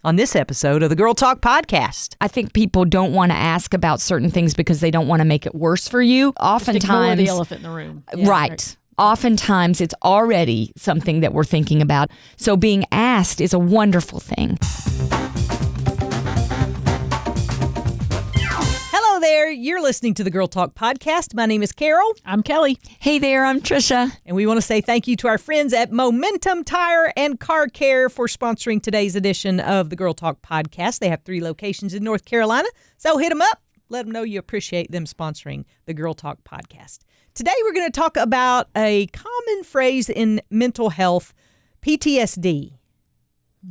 on this episode of the Girl Talk Podcast. I think people don't want to ask about certain things because they don't want to make it worse for you. Oftentimes, just ignore the elephant in the room. Right. Oftentimes, it's already something that we're thinking about. So being asked is a wonderful thing. Hello there. You're listening to the Girl Talk Podcast. My name is Carol. I'm Kelly. Hey there, I'm Tricia. And we want to say thank you to our friends at Momentum Tire and Car Care for sponsoring today's edition of the Girl Talk Podcast. They have 3 locations in North Carolina. So hit them up. Let them know you appreciate them sponsoring the Girl Talk Podcast. Today we're going to talk about a common phrase in mental health, PTSD,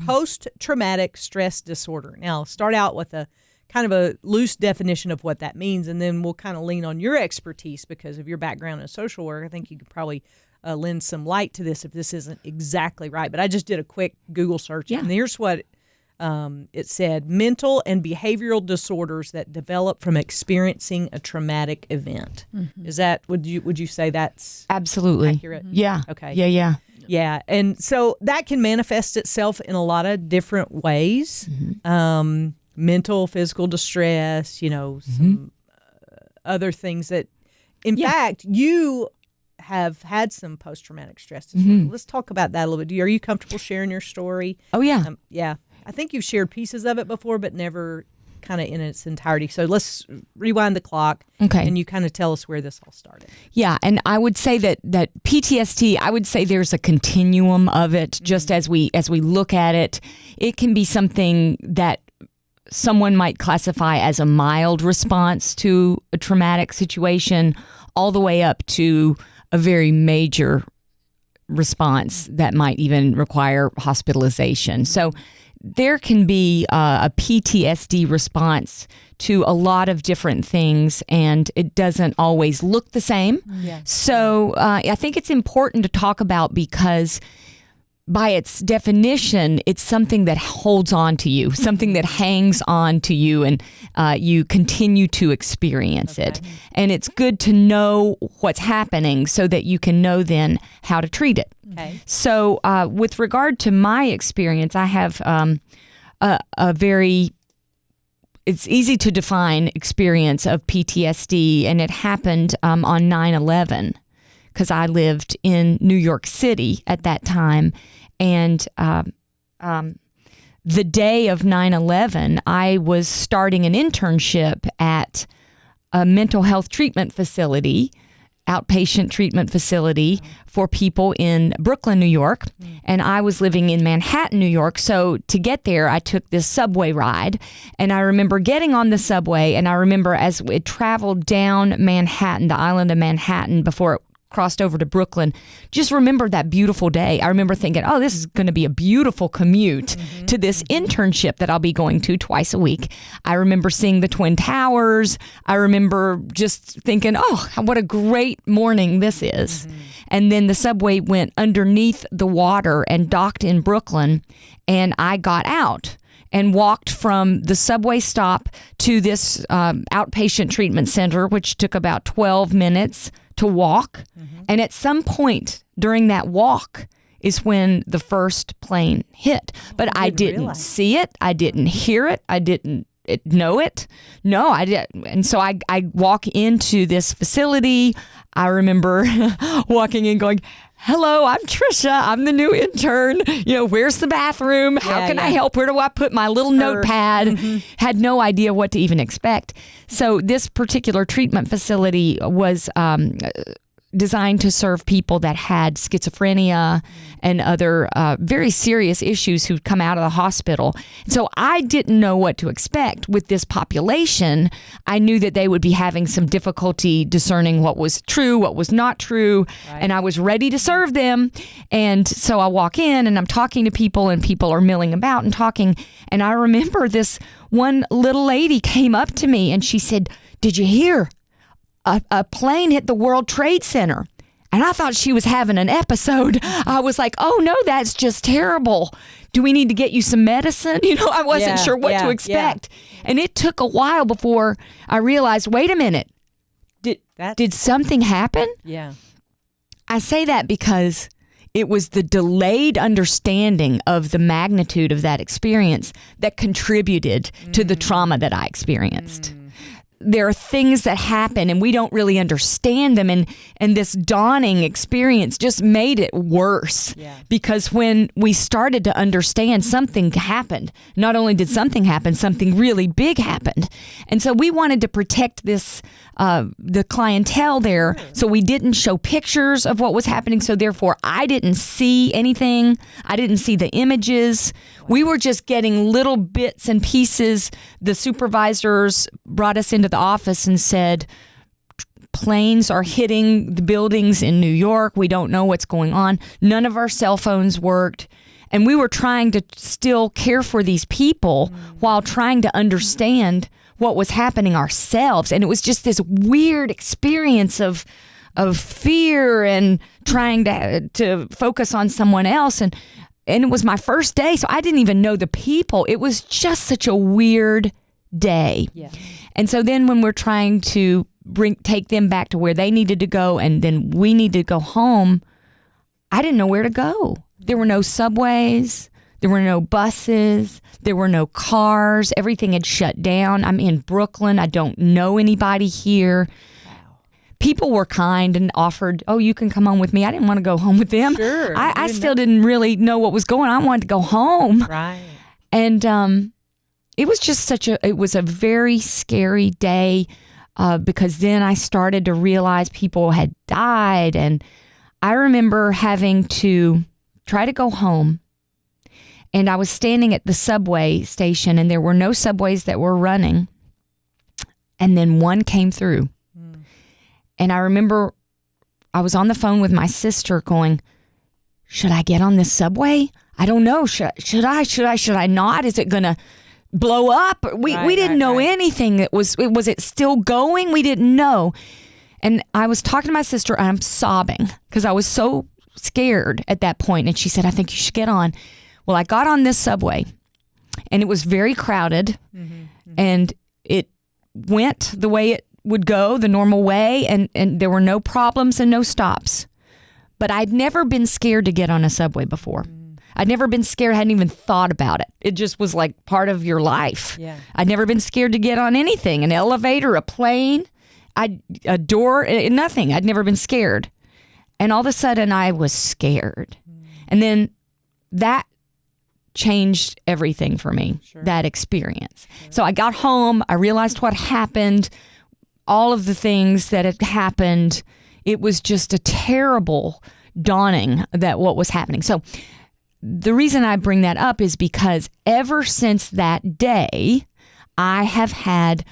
post-traumatic stress disorder. Now, I'll start out with a kind of a loose definition of what that means, and then we'll kind of lean on your expertise because of your background in social work. I think you could probably lend some light to this if this isn't exactly right. But I just did a quick Google search, and here's what it said: mental and behavioral disorders that develop from experiencing a traumatic event. Mm-hmm. Is that, would you say that's absolutely accurate? Yeah. Okay. Yeah. And so that can manifest itself in a lot of different ways. Mm-hmm. Mental, physical distress, some other things that, in fact, you have had some post-traumatic stress disorder. Mm-hmm. Let's talk about that a little bit. Are you comfortable sharing your story? Oh, yeah. Yeah. I think you've shared pieces of it before, but never kind of in its entirety. So let's rewind the clock. Okay. And you kind of tell us where this all started. Yeah. And I would say that PTSD, I would say there's a continuum of it. Just as we look at it, it can be something that someone might classify as a mild response to a traumatic situation, all the way up to a very major response that might even require hospitalization. So there can be a PTSD response to a lot of different things, and it doesn't always look the same. Yeah. So I think it's important to talk about because by its definition, it's something that holds on to you, something that hangs on to you, and you continue to experience it. And it's good to know what's happening so that you can know then how to treat it. Okay. So with regard to my experience, I have a very, it's easy to define experience of PTSD, and it happened on 9/11. Because I lived in New York City at that time. And the day of 9/11, I was starting an internship at a mental health treatment facility, outpatient treatment facility for people in Brooklyn, New York. And I was living in Manhattan, New York. So to get there, I took this subway ride. And I remember getting on the subway, and I remember as it traveled down Manhattan, the island of Manhattan, before it crossed over to Brooklyn, just remember that beautiful day. I remember thinking, oh, this is going to be a beautiful commute to this internship that I'll be going to twice a week. I remember seeing the Twin Towers. I remember just thinking, oh, what a great morning this is. And then the subway went underneath the water and docked in Brooklyn, and I got out and walked from the subway stop to this outpatient treatment center, which took about 12 minutes to walk. And at some point during that walk is when the first plane hit. But I didn't see it. I didn't hear it. I didn't know it. No, I didn't. And so I walk into this facility. I remember walking in going, hello, I'm Tricia. I'm the new intern. Where's the bathroom? How can I help? Where do I put my little notepad? Had no idea what to even expect. So this particular treatment facility was designed to serve people that had schizophrenia and other very serious issues who'd come out of the hospital. So I didn't know what to expect with this population. I knew that they would be having some difficulty discerning what was true, what was not true, and I was ready to serve them. And so I walk in and I'm talking to people, and people are milling about and talking. And I remember this one little lady came up to me and she said, "Did you hear? A plane hit the World Trade Center." And I thought she was having an episode. I was like, oh no, that's just terrible. Do we need to get you some medicine? I wasn't sure what to expect. And it took a while before I realized, wait a minute, did something happen? Yeah. I say that because it was the delayed understanding of the magnitude of that experience that contributed to the trauma that I experienced. There are things that happen and we don't really understand them, and this dawning experience just made it worse. Because when we started to understand, something happened. Not only did something happen, something really big happened. And so we wanted to protect this the clientele there, so we didn't show pictures of what was happening, so therefore I didn't see anything. I didn't see the images. We were just getting little bits and pieces. The supervisors brought us into the office and said, planes are hitting the buildings in New York. We don't know what's going on. None of our cell phones worked. And we were trying to still care for these people while trying to understand what was happening ourselves. And it was just this weird experience of fear and trying to focus on someone else. And it was my first day, so I didn't even know the people. It was just such a weird day. And so then when we're trying to take them back to where they needed to go, and then we needed to go home, I didn't know where to go. There were no subways. There were no buses. There were no cars. Everything had shut down. I'm in Brooklyn. I don't know anybody here. People were kind and offered, oh, you can come home with me. I didn't want to go home with them. Sure. I still didn't really know what was going on. I wanted to go home. Right. And it was just it was a very scary day because then I started to realize people had died. And I remember having to try to go home. And I was standing at the subway station, and there were no subways that were running. And then one came through. And I remember I was on the phone with my sister going, should I get on this subway? I don't know. Should I not? Is it going to blow up? We didn't know anything. Was it still going? We didn't know. And I was talking to my sister, and I'm sobbing because I was so scared at that point. And she said, I think you should get on. Well, I got on this subway, and it was very crowded, and it went the way it would go, the normal way, and there were no problems and no stops. But I'd never been scared to get on a subway before. I'd never been scared. I hadn't even thought about it. It just was like part of your life. I'd never been scared to get on anything, an elevator, a plane, a door, nothing. I'd never been scared. And all of a sudden I was scared. And then that changed everything for me, that experience. So I got home, I realized what happened, all of the things that had happened. It was just a terrible dawning that what was happening. So the reason I bring that up is because ever since that day, I have had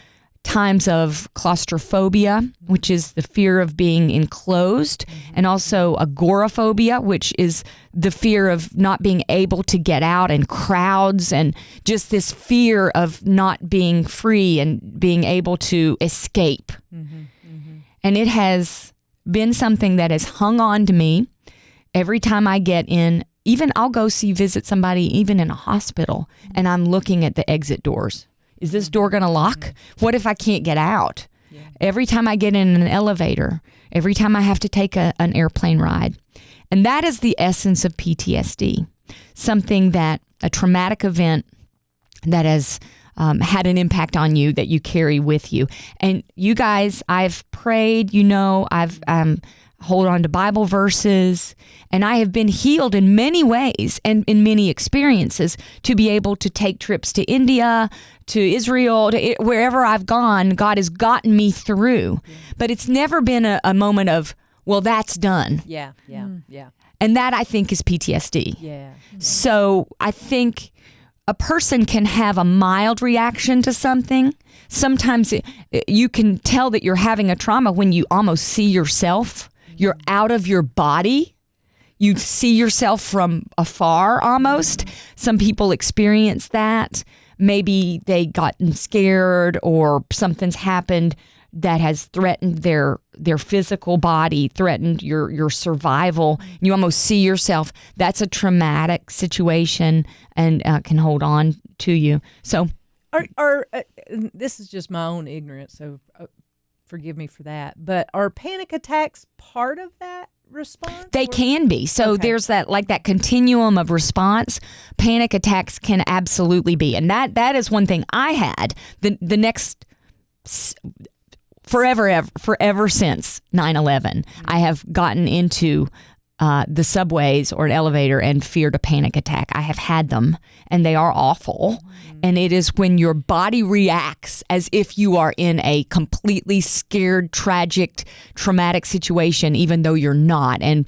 times of claustrophobia, which is the fear of being enclosed, and also agoraphobia, which is the fear of not being able to get out in crowds, and just this fear of not being free and being able to escape. And it has been something that has hung on to me every time I get in. Even I'll go visit somebody even in a hospital, and I'm looking at the exit doors. Is this door going to lock? What if I can't get out? Every time I get in an elevator, every time I have to take an airplane ride. And that is the essence of PTSD, something that a traumatic event that has had an impact on you that you carry with you. And you guys, I've prayed, I've hold on to Bible verses, and I have been healed in many ways and in many experiences to be able to take trips to India, to Israel, to wherever I've gone. God has gotten me through. But it's never been a moment of, well, that's done. Yeah. And that, I think, is PTSD. So I think a person can have a mild reaction to something. Sometimes you can tell that you're having a trauma when you almost see yourself. You're out of your body. You see yourself from afar almost. Some people experience that. Maybe they gotten scared or something's happened that has threatened their physical body, threatened your survival. You almost see yourself. That's a traumatic situation and can hold on to you. So, this is just my own ignorance, so forgive me for that. But are panic attacks part of that response? They can be. So there's that continuum of response. Panic attacks can absolutely be. And that is one thing I had the next forever since 9/11. I have gotten into the subways or an elevator and feared a panic attack. I have had them, and they are awful. And it is when your body reacts as if you are in a completely scared, tragic, traumatic situation, even though you're not. And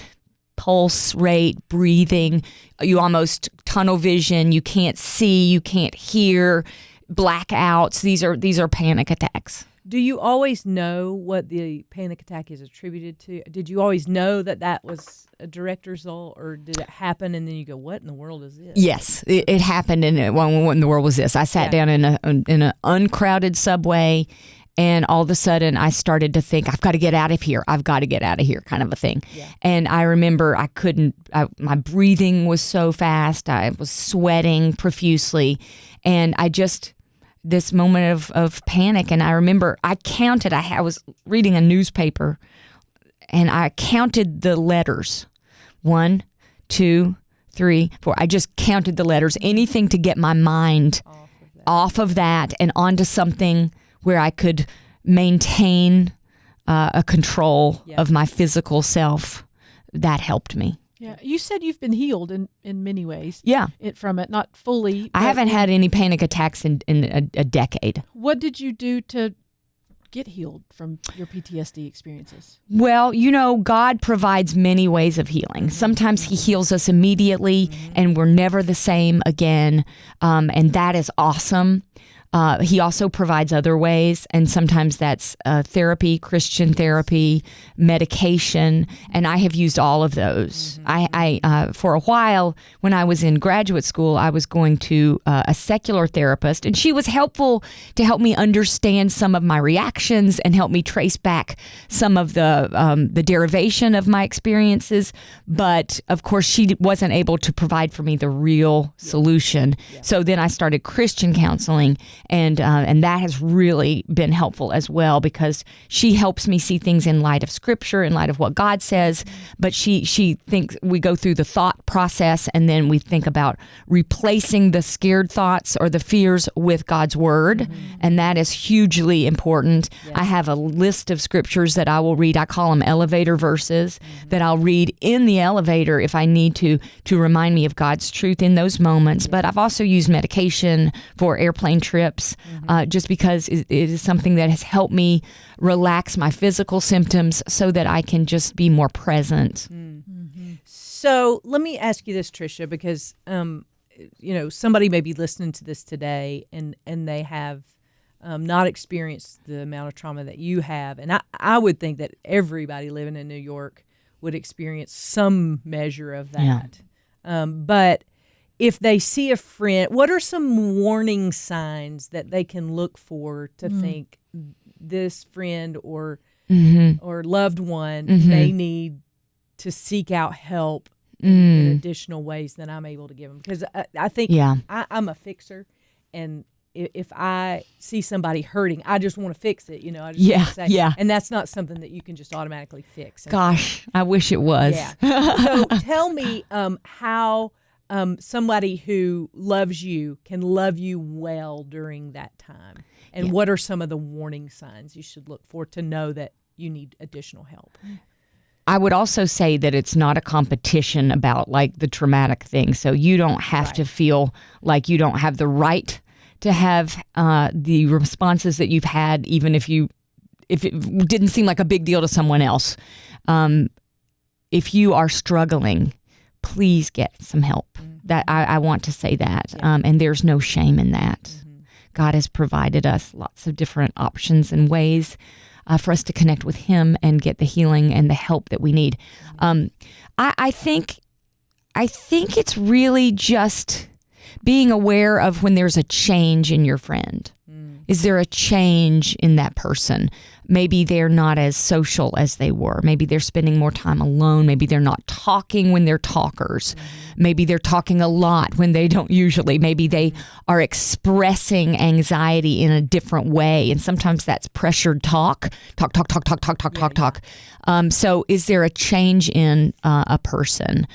pulse rate, breathing, you almost tunnel vision, you can't see, you can't hear, blackouts. These are panic attacks. Do you always know what the panic attack is attributed to? Did you always know that was a direct result, or did it happen and then you go, what in the world is this? Yes, it happened, and what in the world was this? I sat down in an uncrowded subway, and all of a sudden I started to think, I've got to get out of here. I've got to get out of here, kind of a thing. Yeah. And I remember my breathing was so fast. I was sweating profusely, and this moment of panic. And I remember I counted, I was reading a newspaper, and I counted the letters. 1, 2, 3, 4. I just counted the letters, anything to get my mind off of that and onto something where I could maintain a control of my physical self. That helped me. Yeah, you said you've been healed in many ways. Yeah, from it, not fully. I haven't had any panic attacks in a decade. What did you do to get healed from your PTSD experiences? Well, God provides many ways of healing. Sometimes He heals us immediately, and we're never the same again, and that is awesome. He also provides other ways, and sometimes that's therapy, Christian therapy, medication, and I have used all of those. I for a while, when I was in graduate school, I was going to a secular therapist, and she was helpful to help me understand some of my reactions and help me trace back some of the derivation of my experiences. But of course, she wasn't able to provide for me the real solution. Yeah. So then I started Christian counseling. And that has really been helpful as well, because she helps me see things in light of Scripture, in light of what God says. But she thinks we go through the thought process, and then we think about replacing the scared thoughts or the fears with God's Word, and that is hugely important. Yeah. I have a list of scriptures that I will read. I call them elevator verses that I'll read in the elevator if I need to remind me of God's truth in those moments. But I've also used medication for airplane trips. Just because it is something that has helped me relax my physical symptoms so that I can just be more present. So let me ask you this, Tricia, because somebody may be listening to this today and they have not experienced the amount of trauma that you have, and I would think that everybody living in New York would experience some measure of that. Yeah. But if they see a friend, what are some warning signs that they can look for to think this friend or loved one may need to seek out help in additional ways than I'm able to give them? Because I think I'm a fixer, and if I see somebody hurting, I just want to fix it. I just want to say, and that's not something that you can just automatically fix. Gosh, I wish it was. Yeah. So tell me how somebody who loves you can love you well during that time. And what are some of the warning signs you should look for to know that you need additional help? I would also say that it's not a competition about like the traumatic thing. So you don't have to feel like you don't have the right to have the responses that you've had, even if it didn't seem like a big deal to someone else. If you are struggling, please get some help. That I want to say that. And there's no shame in that. God has provided us lots of different options and ways for us to connect with Him and get the healing and the help that we need. I think it's really just being aware of when there's a change in your friend. Is there a change in that person? Maybe they're not as social as they were. Maybe they're spending more time alone. Maybe they're not talking when they're talkers. Maybe they're talking a lot when they don't usually. Maybe they are expressing anxiety in a different way. And sometimes that's pressured talk. Talk. So is there a change in a person?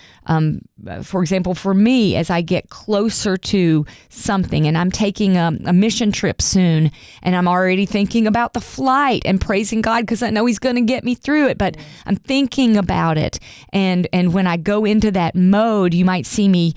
For example, for me, as I get closer to something and I'm taking a mission trip soon and I'm already thinking about the flight and praising God because I know he's going to get me through it, but I'm thinking about it. And when I go into that mode, you might see me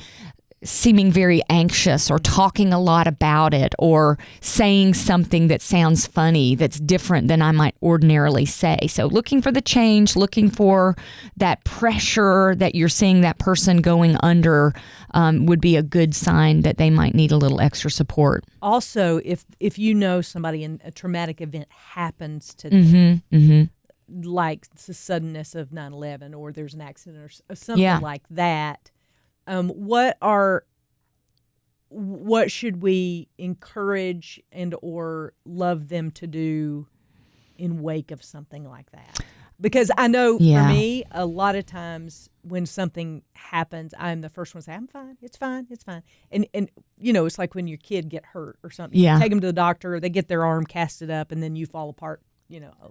seeming very anxious or talking a lot about it or saying something that sounds funny that's different than I might ordinarily say. So looking for the change, looking for that pressure that you're seeing that person going under would be a good sign that they might need a little extra support. Also, if you know somebody in a traumatic event happens to them, like the suddenness of 9/11 or there's an accident or something like that, what should we encourage and or love them to do in wake of something like that? Because I know for me, a lot of times when something happens, I'm the first one to say, I'm fine. It's fine. It's fine. And it's like when your kid get hurt or something. You take them to the doctor, they get their arm casted up, and then you fall apart,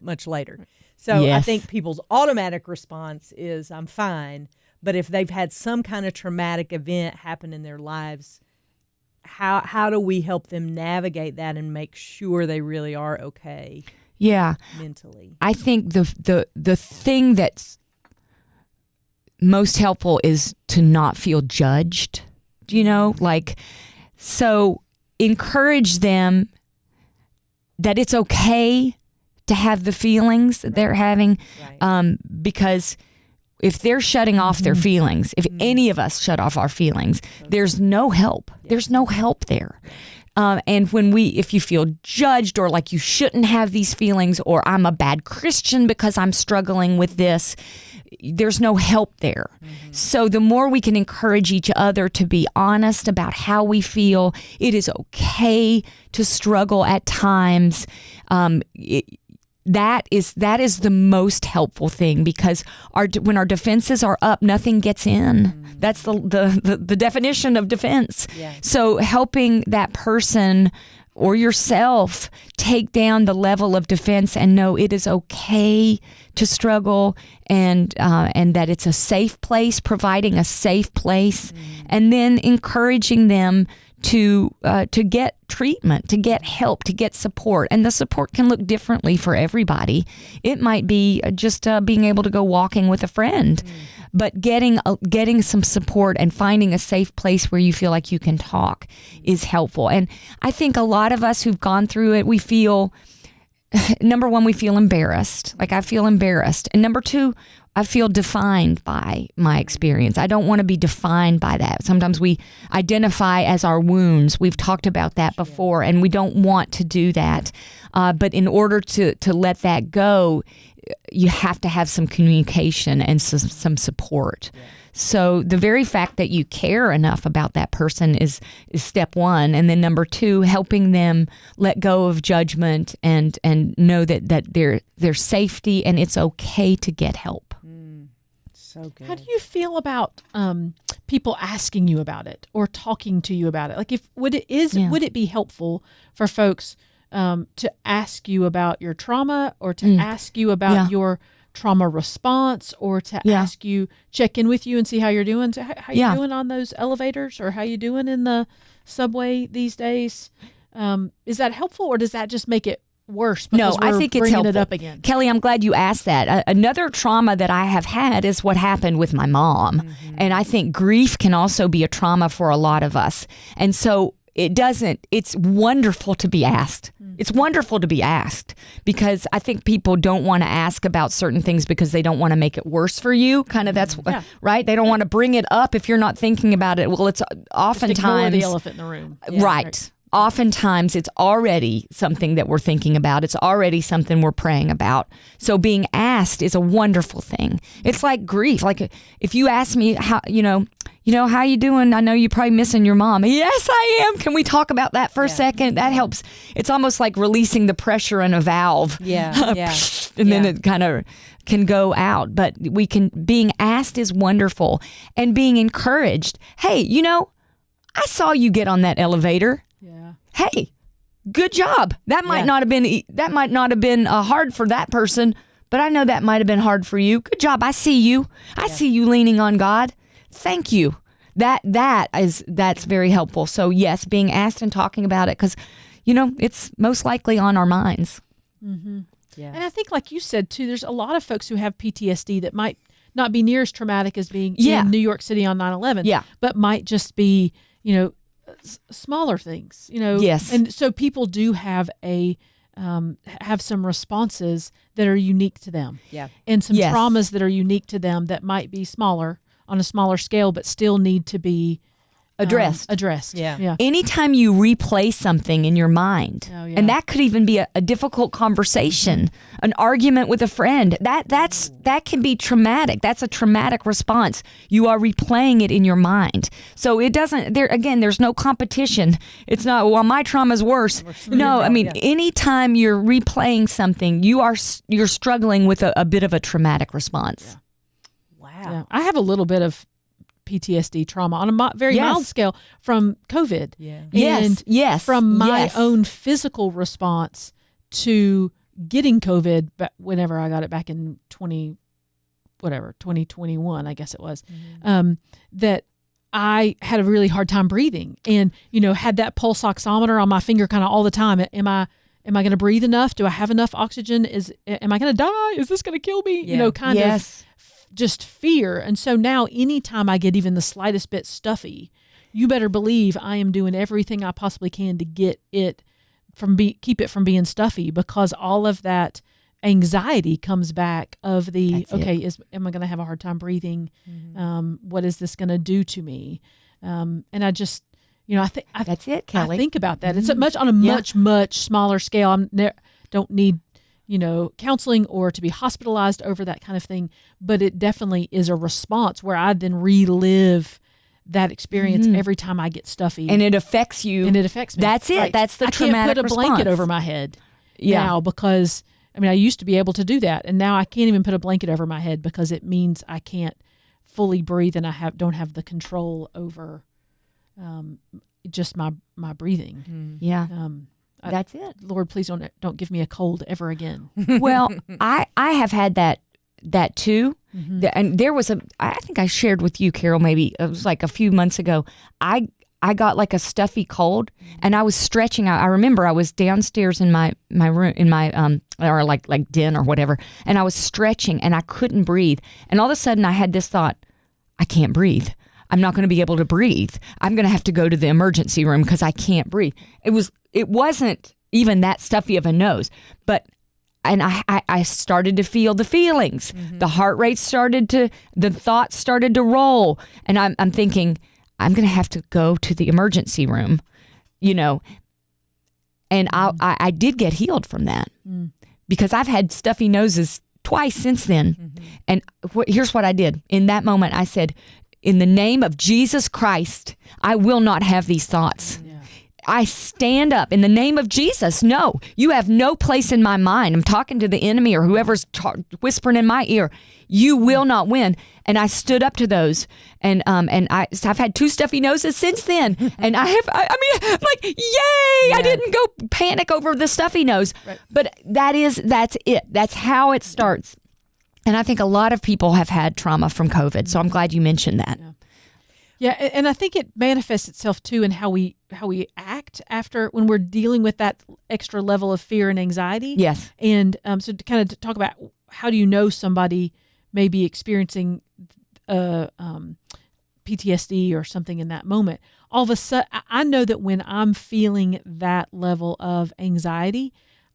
much later. So I think people's automatic response is, I'm fine. But if they've had some kind of traumatic event happen in their lives, how do we help them navigate that and make sure they really are okay? Mentally. I think the thing that's most helpful is to not feel judged. So encourage them that it's okay to have the feelings that they're having, because if they're shutting off their feelings, if any of us shut off our feelings, there's no help. There's no help there. And if you feel judged or like you shouldn't have these feelings or I'm a bad Christian because I'm struggling with this, there's no help there. So the more we can encourage each other to be honest about how we feel, it is okay to struggle at times. That is the most helpful thing, because when our defenses are up, nothing gets in. That's the definition of defense. So helping that person or yourself take down the level of defense and know it is okay to struggle, and that it's a safe place, providing a safe place, and then encouraging them to get treatment, to get help, to get support. And the support can look differently for everybody. It might be just being able to go walking with a friend, but getting some support and finding a safe place where you feel like you can talk is helpful. And I think a lot of us who've gone through it, we feel, number one, we feel embarrassed. Like I feel embarrassed. And number two, I feel defined by my experience. I don't want to be defined by that. Sometimes we identify as our wounds. We've talked about that before, and we don't want to do that. But in order to let that go, you have to have some communication and some support. So the very fact that you care enough about that person is step one. And then number two, helping them let go of judgment and know that their safety and it's okay to get help. So good. How do you feel about people asking you about it or talking to you about it? Like, would it be helpful for folks to ask you about your trauma, or to ask you about your trauma response, or to ask you, check in with you and see how you're doing? So how you doing on those elevators, or how you doing in the subway these days? Is that helpful, or does that just make it worse? No, I think it's helpful. It up again. Kelly, I'm glad you asked that. Another trauma that I have had is what happened with my mom. And I think grief can also be a trauma for a lot of us. And so it's wonderful to be asked. It's wonderful to be asked, because I think people don't want to ask about certain things because they don't want to make it worse for you. Kind of right? They don't want to bring it up if you're not thinking about it. Well, it's oftentimes just ignore the elephant in the room. Right. Oftentimes it's already something that we're thinking about. It's already something we're praying about. So being asked is a wonderful thing. It's like grief. Like if you ask me how, how you doing? I know you're probably missing your mom. Yes, I am. Can we talk about that for a second? That helps. It's almost like releasing the pressure in a valve. Yeah. Yeah. And then it kind of can go out. But being asked is wonderful, and being encouraged. Hey, I saw you get on that elevator. Yeah. Hey, good job. That might not have been hard for that person, but I know that might have been hard for you. Good job. I see you. I see you leaning on God. Thank you. That's very helpful. So yes, being asked and talking about it, because it's most likely on our minds. Mm-hmm. Yeah. And I think, like you said too, there's a lot of folks who have PTSD that might not be near as traumatic as being in New York City on 9/11. Yeah. But might just be smaller things. Yes. And so people do have have some responses that are unique to them. Yeah. And some traumas that are unique to them that might be smaller, on a smaller scale, but still need to be addressed. Yeah. Anytime you replay something in your mind, and that could even be a difficult conversation, an argument with a friend, that can be traumatic. That's a traumatic response. You are replaying it in your mind. So it doesn't, there's no competition. It's not, well, my trauma's worse. No, I mean, anytime you're replaying something, you're struggling with a bit of a traumatic response. Wow. Yeah. I have a little bit of PTSD trauma on a very mild scale from COVID. Yeah. And from my own physical response to getting COVID, but whenever I got it back in 2021, I guess it was, that I had a really hard time breathing, and had that pulse oximeter on my finger kind of all the time. Am I going to breathe enough? Do I have enough oxygen? Am I going to die? Is this going to kill me? Kind of just fear. And so now anytime I get even the slightest bit stuffy, you better believe I am doing everything I possibly can to get it keep it from being stuffy, because all of that anxiety comes back of am I going to have a hard time breathing? What is this going to do to me? And I just, that's it, Kelly. I think about that. It's on a much smaller scale. Don't need counseling or to be hospitalized over that kind of thing. But it definitely is a response where I then relive that experience every time I get stuffy. And it affects you. And it affects me. That's it. Right. That's the traumatic response. I can't put a blanket over my head now because, I used to be able to do that. And now I can't even put a blanket over my head because it means I can't fully breathe and I don't have the control over just my breathing. Yeah. That's it. Lord, please don't give me a cold ever again. Well, I have had that too. And there was I think I shared with you, Carol, maybe it was like a few months ago. I got like a stuffy cold, and I was stretching. I remember I was downstairs in my room, in my or like den or whatever, and I was stretching and I couldn't breathe. And all of a sudden I had this thought, I can't breathe. I'm not going to be able to breathe. I'm going to have to go to the emergency room because I can't breathe. It wasn't even that stuffy of a nose, and I started to feel the feelings. The heart rate the thoughts started to roll, and I'm thinking, I'm going to have to go to the emergency room, and I did get healed from that because I've had stuffy noses twice since then. And here's what I did. In that moment, I said, in the name of Jesus Christ, I will not have these thoughts. I stand up in the name of Jesus. No, you have no place in my mind. I'm talking to the enemy or whoever's whispering in my ear. You will not win. And I stood up to those, and I've had 2 stuffy noses since then. And I'm like, yay! Yeah. I didn't go panic over the stuffy nose, but that's it. That's how it starts. And I think a lot of people have had trauma from COVID. So I'm glad you mentioned that. Yeah, and I think it manifests itself too in how we act after, when we're dealing with that extra level of fear and anxiety. Yes. And so to kind of talk about how do you know somebody may be experiencing PTSD or something in that moment. All of a sudden, I know that when I'm feeling that level of anxiety,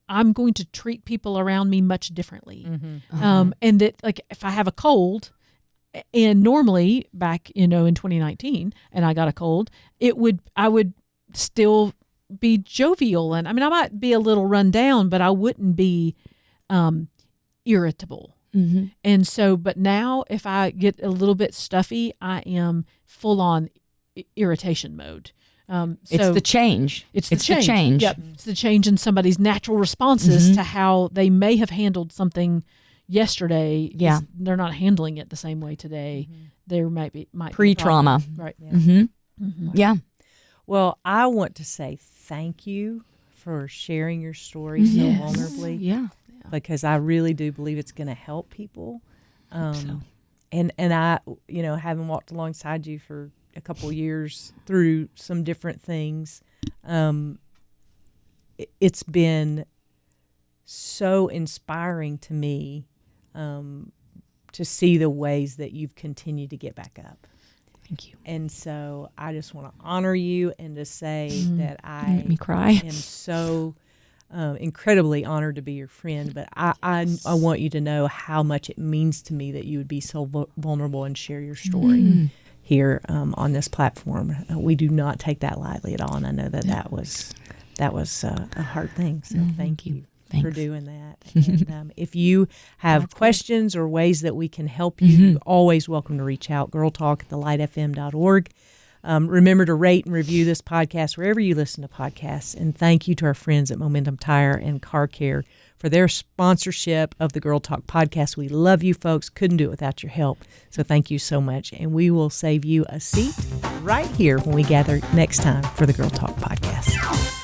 I'm going to treat people around me much differently. And that, like, if I have a cold, and normally back, in 2019, and I got a cold, I would still be jovial. And I might be a little run down, but I wouldn't be irritable. And so, but now if I get a little bit stuffy, I am full on irritation mode. It's the change. It's the change. Yep. It's the change in somebody's natural responses to how they may have handled something yesterday. Yeah. They're not handling it the same way today. There might be pre-trauma. Right. Yeah. Yeah. Well, I want to say thank you for sharing your story so vulnerably. Yeah. Because I really do believe it's going to help people. And I, having walked alongside you for a couple of years through some different things, it's been so inspiring to me to see the ways that you've continued to get back up. Thank you. And so I just want to honor you and to say that I Make me cry. am so incredibly honored to be your friend. But I want you to know how much it means to me that you would be so vulnerable and share your story here on this platform. We do not take that lightly at all, and I know that was a hard thing. So thank you. Thanks. For doing that. And if you have questions or ways that we can help you, you're always welcome to reach out. girltalk@thelightfm.org. Remember to rate and review this podcast wherever you listen to podcasts. And thank you to our friends at Momentum Tire and Car Care for their sponsorship of the Girl Talk podcast. We love you folks. Couldn't do it without your help. So thank you so much. And we will save you a seat right here when we gather next time for the Girl Talk podcast.